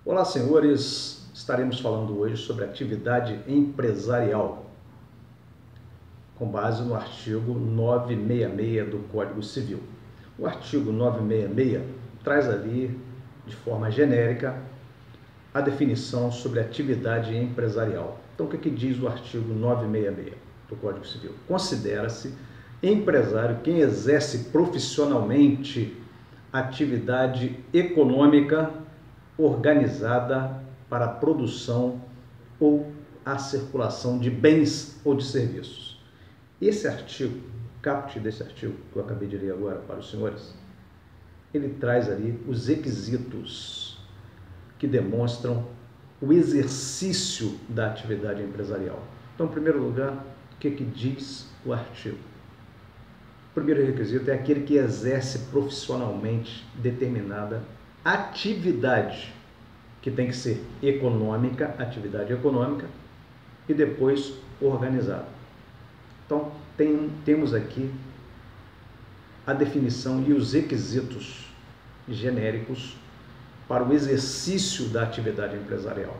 Olá, senhores. Estaremos falando hoje sobre atividade empresarial, com base no artigo 966 do Código Civil. O artigo 966 traz ali, de forma genérica, a definição sobre atividade empresarial. Então, o que diz o artigo 966 do Código Civil? Considera-se empresário quem exerce profissionalmente atividade econômica organizada para a produção ou a circulação de bens ou de serviços. Esse artigo, caput desse artigo que eu acabei de ler agora para os senhores, ele traz ali os requisitos que demonstram o exercício da atividade empresarial. Então, em primeiro lugar, o que diz o artigo? O primeiro requisito é aquele que exerce profissionalmente determinada atividade, que tem que ser econômica, atividade econômica, e depois organizada. Então, temos aqui a definição e os requisitos genéricos para o exercício da atividade empresarial.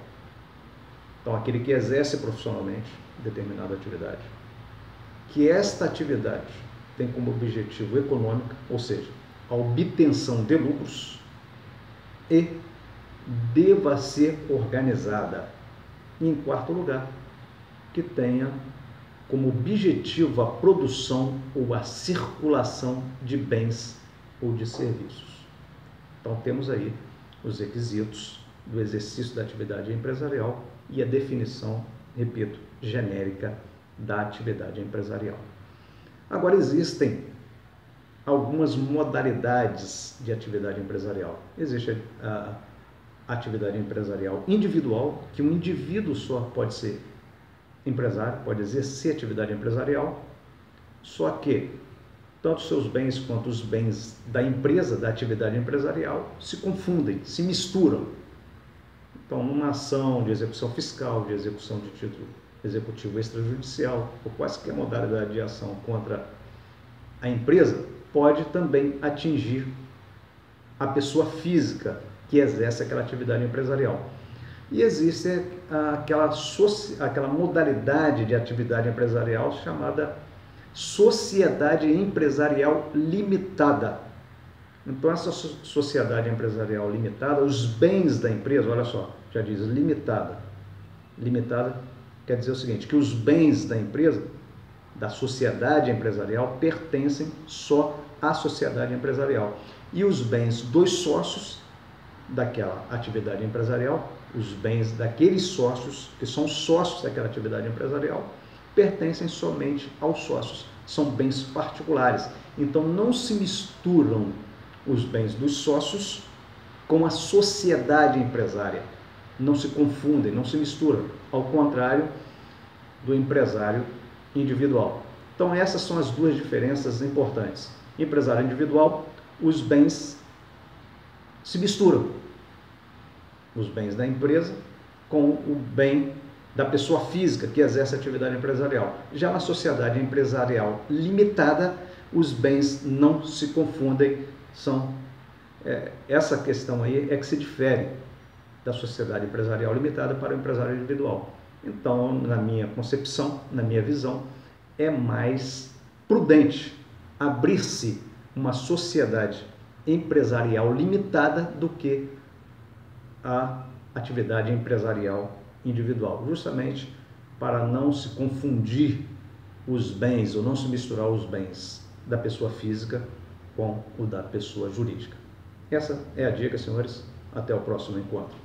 Então, aquele que exerce profissionalmente determinada atividade, que esta atividade tem como objetivo econômico, ou seja, a obtenção de lucros, e deva ser organizada. E, em quarto lugar, que tenha como objetivo a produção ou a circulação de bens ou de serviços. Então, temos aí os requisitos do exercício da atividade empresarial e a definição, repito, genérica da atividade empresarial. Agora, existem algumas modalidades de atividade empresarial. Existe a atividade empresarial individual, que um indivíduo só pode ser empresário, pode exercer atividade empresarial, só que tanto seus bens quanto os bens da empresa, da atividade empresarial, se confundem, se misturam. Então, numa ação de execução fiscal, de execução de título executivo extrajudicial, ou quaisquer modalidade de ação contra a empresa, pode também atingir a pessoa física que exerce aquela atividade empresarial. E existe aquela modalidade de atividade empresarial chamada sociedade empresarial limitada. Então, essa sociedade empresarial limitada, os bens da empresa, olha só, já diz limitada. Limitada quer dizer o seguinte, que os bens da empresa, da sociedade empresarial, pertencem só à sociedade empresarial. E os bens dos sócios daquela atividade empresarial, os bens daqueles sócios, que são sócios daquela atividade empresarial, pertencem somente aos sócios. São bens particulares. Então, não se misturam os bens dos sócios com a sociedade empresária. Não se confundem, não se misturam. Ao contrário do empresário individual. Então, essas são as duas diferenças importantes. Empresário individual, os bens se misturam. Os bens da empresa com o bem da pessoa física que exerce atividade empresarial. Já na sociedade empresarial limitada, os bens não se confundem. Essa questão aí é que se difere da sociedade empresarial limitada para o empresário individual. Então, na minha concepção, na minha visão, é mais prudente abrir-se uma sociedade empresarial limitada do que a atividade empresarial individual, justamente para não se confundir os bens ou não se misturar os bens da pessoa física com o da pessoa jurídica. Essa é a dica, senhores. Até o próximo encontro.